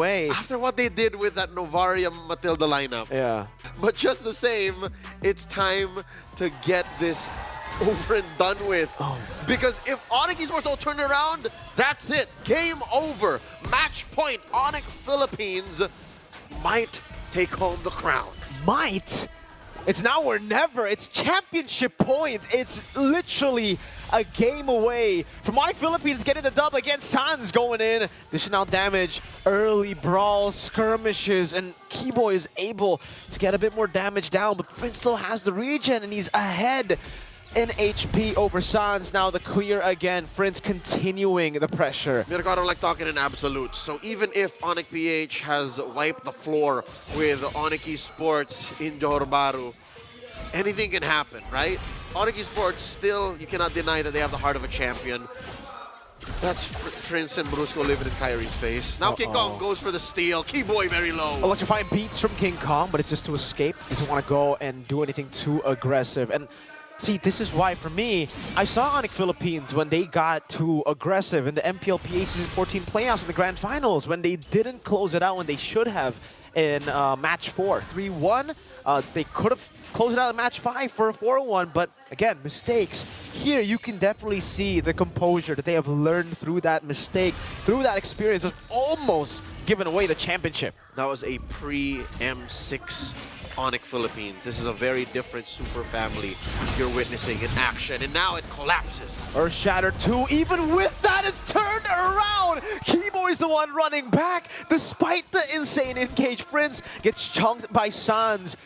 way. After what they did with that Novarium Matilda lineup. Yeah. But just the same, it's time to get this over and done with. Oh. Because if ONIC Esports don't turn around, that's it. Game over. Match point. ONIC Philippines might take home the crown. Might? It's now or never. It's championship points. It's literally a game away from ONIC Philippines getting the dub against Sans going in. This should now damage early brawls, skirmishes, and Keyboy is able to get a bit more damage down, but Prince still has the regen and he's ahead in HP over Sans. Now the clear again. Prince continuing the pressure. Mirko, I don't like talking in absolutes. So even if ONIC PH has wiped the floor with ONIC Esports in Johor Bahru, anything can happen, right? ONIC Esports still, you cannot deny that they have the heart of a champion. That's Prince and Brusco living in Kyrie's face. Now King Kong goes for the steal. Keyboy very low. Electrifying beats from King Kong, but it's just to escape. He doesn't want to go and do anything too aggressive. And see, this is why, for me, I saw ONIC Philippines when they got too aggressive in the MPL PH Season 14 playoffs in the Grand Finals, when they didn't close it out when they should have in Match 4. 3-1, they could have closed it out in Match 5 for a 4-1, but again, mistakes. Here, you can definitely see the composure that they have learned through that mistake, through that experience of almost giving away the championship. That was a pre-M6 ONIC Philippines. This is a very different super family you're witnessing in action, and now it collapses. Earth Shatter 2, even with that, it's turned around! Keyboy's the one running back, despite the insane engage. Prince gets chunked by Sans.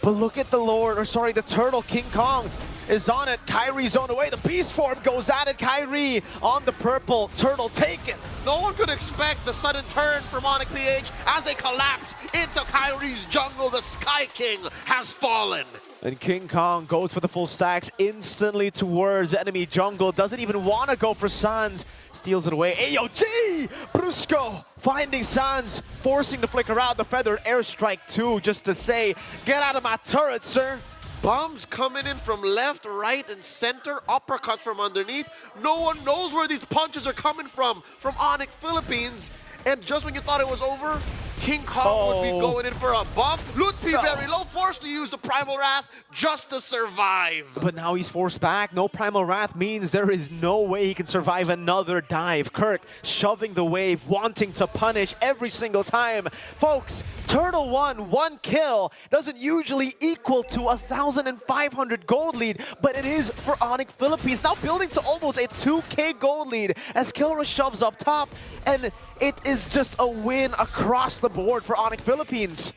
But look at the Lord, or sorry, the Turtle, King Kong is on it. Kyrie's on away. The Beast Form goes at it. Kyrie on the purple. Turtle taken. No one could expect the sudden turn from ONIC PH as they collapse into Kyrie's jungle. The Sky King has fallen. And King Kong goes for the full stacks instantly towards the enemy jungle. Doesn't even want to go for Sans. Steals it away. AOG! Brusco finding Sans, forcing the flicker out. The feathered airstrike too, just to say, get out of my turret, sir. Bombs coming in from left, right, and center. Uppercuts from underneath. No one knows where these punches are coming from ONIC Philippines. And just when you thought it was over, King Kong would be going in for a bump. Lutpi very low, forced to use the Primal Wrath just to survive. But now he's forced back. No Primal Wrath means there is no way he can survive another dive. Kirk shoving the wave, wanting to punish every single time. Folks, Turtle won 1 kill. Doesn't usually equal to 1,500 gold lead, but it is for ONIC Philippines. Now building to almost a 2K gold lead as Kelra shoves up top. And it is just a win across the board for ONIC Philippines.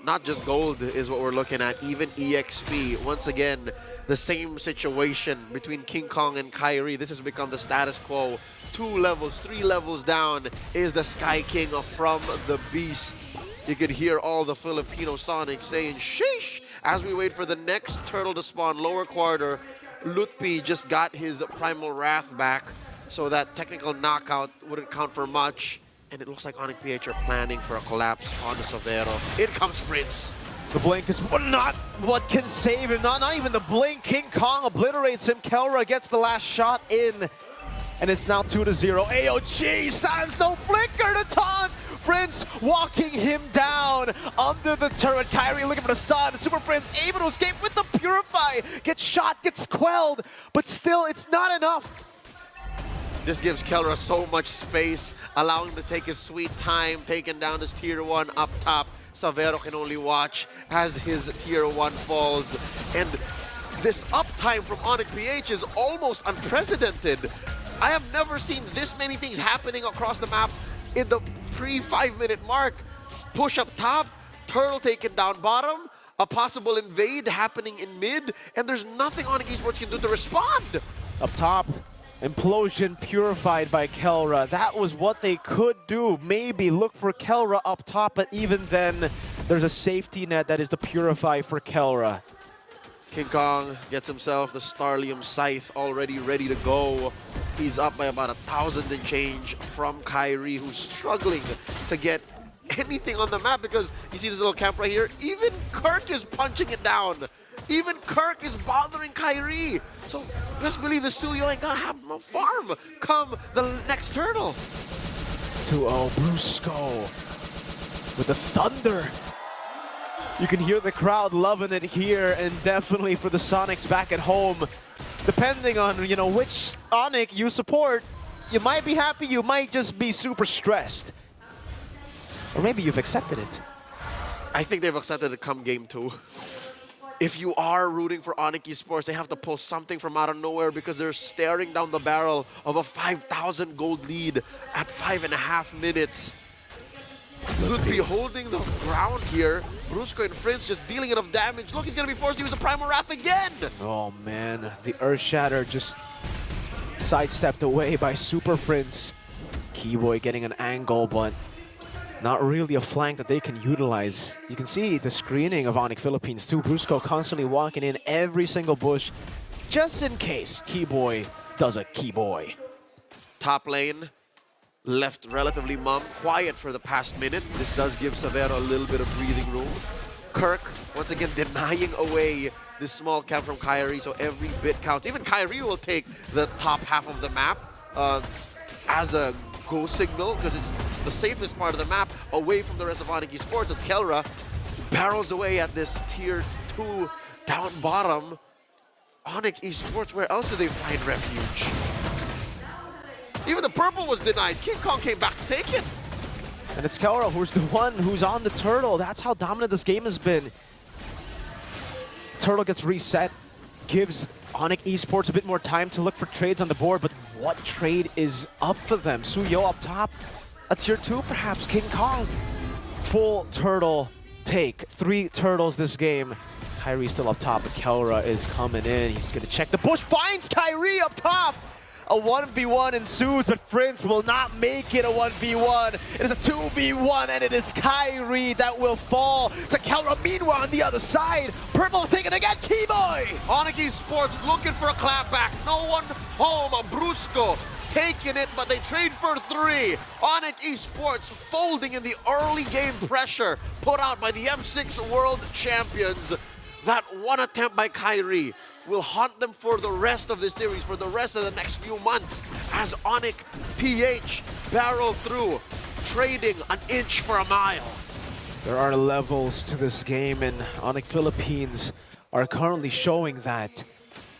Not just gold is what we're looking at, even EXP. Once again, the same situation between King Kong and Kyrie. This has become the status quo. 2 levels, 3 levels down is the Sky King from the Beast. You could hear all the Filipino Sonics saying, sheesh, as we wait for the next turtle to spawn lower quarter. Lutpi just got his Primal Wrath back, so that technical knockout wouldn't count for much. And it looks like ONIC PH are planning for a collapse on the Savero. In comes Prince. The blink is not what can save him. Not even the blink. King Kong obliterates him. Kelra gets the last shot in. And it's now 2-0. AOG, Sans no flicker to taunt. Prince walking him down under the turret. Kyrie looking for the stun. Super Prince able to escape with the Purify. Gets shot, gets quelled. But still, it's not enough. This gives Kelra so much space, allowing him to take his sweet time, taking down his tier 1 up top. Savero can only watch as his tier 1 falls. And this uptime from ONIC PH is almost unprecedented. I have never seen this many things happening across the map in the pre-5-minute mark. Push up top, Turtle taken down bottom, a possible invade happening in mid, and there's nothing ONIC Esports can do to respond. Up top. Implosion purified by Kelra. That was what they could do. Maybe look for Kelra up top, but even then, there's a safety net that is the Purify for Kelra. King Kong gets himself the Starlium Scythe already ready to go. He's up by about 1,000 and change from Kyrie, who's struggling to get anything on the map because you see this little camp right here? Even Kirk is punching it down. Even Kirk is bothering Kyrie. So best believe the Suyo ain't gonna have no farm come the next turtle. 2-0 Brusco with the thunder. You can hear the crowd loving it here, and definitely for the Sonics back at home. Depending on, you know, which ONIC you support, you might be happy, you might just be super stressed. Or maybe you've accepted it. I think they've accepted it come game 2. If you are rooting for ONIC Esports, they have to pull something from out of nowhere because they're staring down the barrel of a 5,000 gold lead at 5.5 minutes. Could be holding the ground here. Brusco and Prince just dealing enough damage. Look, he's going to be forced to use the Primal Wrath again. Oh man, the Earth Shatter just sidestepped away by Super Prince. Keyboy getting an angle, but not really a flank that they can utilize. You can see the screening of ONIC Philippines too. Brusco constantly walking in every single bush, just in case Keyboy does a Keyboy. Top lane, left relatively quiet for the past minute. This does give Severo a little bit of breathing room. Kirk, once again, denying away this small camp from Kyrie, so every bit counts. Even Kyrie will take the top half of the map as a go signal, because it's the safest part of the map away from the rest of ONIC Esports, as Kelra barrels away at this tier 2 down bottom. ONIC Esports, where else do they find refuge? Even the purple was denied. King Kong came back to take it. And it's Kelra who's the one who's on the turtle. That's how dominant this game has been. Turtle gets reset, gives ONIC Esports a bit more time to look for trades on the board, but what trade is up for them? Suyo up top, a tier 2 perhaps, King Kong. Full turtle take, 3 turtles this game. Kyrie still up top, but Kelra is coming in. He's gonna check the bush, finds Kyrie up top. A 1v1 ensues, but Prince will not make it a 1v1. It is a 2v1, and it is Kyrie that will fall to Kelra. Meanwhile, on the other side, Purple taking again, Keyboy! ONIC Esports looking for a clapback. No one home. Brusco taking it, but they trade for 3. ONIC Esports folding in the early game pressure put out by the M6 World Champions. That one attempt by Kyrie will haunt them for the rest of the series, for the rest of the next few months, as ONIC PH barrel through, trading an inch for a mile. There are levels to this game, and ONIC Philippines are currently showing that.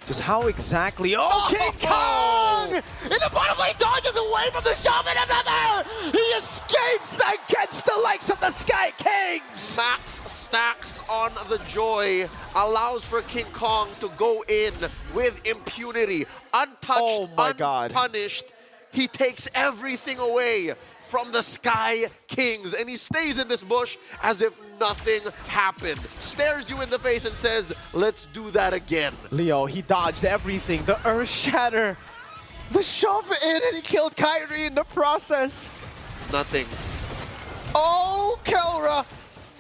Just how exactly... Oh, King Kong! In the bottom lane, dodges away from the shove, and another! He escapes against the likes of the Sky Kings! Max stacks on the joy, allows for King Kong to go in with impunity, untouched, unpunished. He takes everything away from the Sky Kings, and he stays in this bush as if nothing happened. Stares you in the face and says, let's do that again. Leo, he dodged everything. The Earth Shatter, the shove in, and he killed Kyrie in the process. Nothing. Oh, Kelra!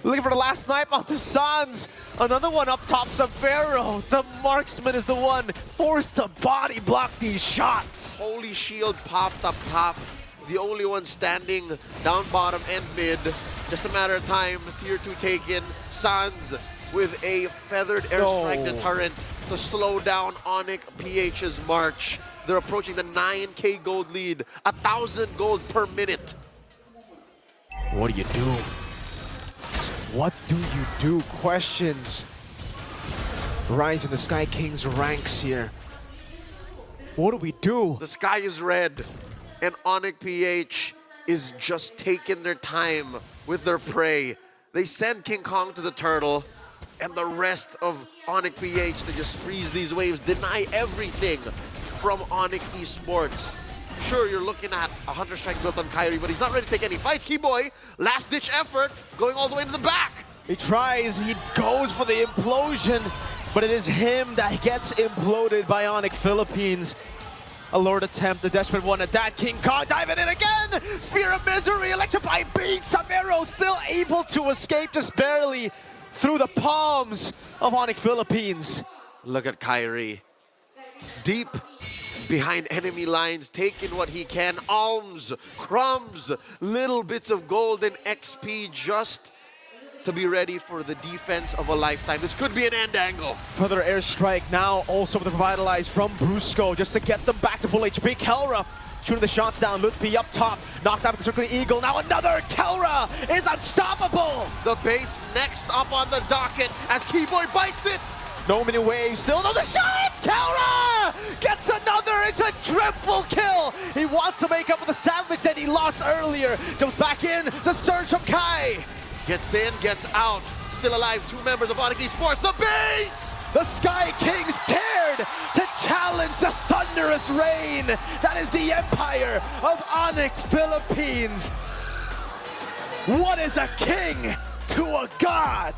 Looking for the last snipe onto Sans. Another one up top, Severo. The marksman is the one forced to body block these shots. Holy Shield popped up top. The only one standing down bottom and mid. Just a matter of time. Tier 2 taken. Sans with a feathered airstrike deterrent to slow down ONIC PH's march. They're approaching the 9K gold lead. 1,000 gold per minute. What do you do? What do you do? Questions rise in the Sky Kings ranks here. What do we do? The sky is red, and ONIC PH is just taking their time with their prey. They send King Kong to the turtle, and the rest of ONIC PH to just freeze these waves, deny everything from ONIC Esports. Sure, you're looking at a Hunter Strike built on Kyrie, but he's not ready to take any fights. Keyboy, last-ditch effort, going all the way to the back. He tries, he goes for the implosion, but it is him that gets imploded by ONIC Philippines. A Lord attempt, the desperate one at that. King Kong diving in again! Spear of Misery, electrifying beat. Severo still able to escape just barely through the palms of ONIC Philippines. Look at Kyrie. Deep behind enemy lines, taking what he can. Alms, crumbs, little bits of gold and XP just to be ready for the defense of a lifetime. This could be an end angle. Further airstrike now, also with the Revitalize from Brusco, just to get them back to full HP. Kelra shooting the shots down. Lutpi up top, knocked out with the Circling Eagle. Now another Kelra is unstoppable. The base next up on the docket as Keyboy bites it. No mini waves, still no the shots! Kelra gets another, it's a triple kill! He wants to make up for the savage that he lost earlier. Jumps back in, the surge from Kai. Gets in, gets out. Still alive, 2 members of ONIC Esports. The base! The Sky Kings dared to challenge the thunderous reign. That is the empire of ONIC Philippines. What is a king to a god?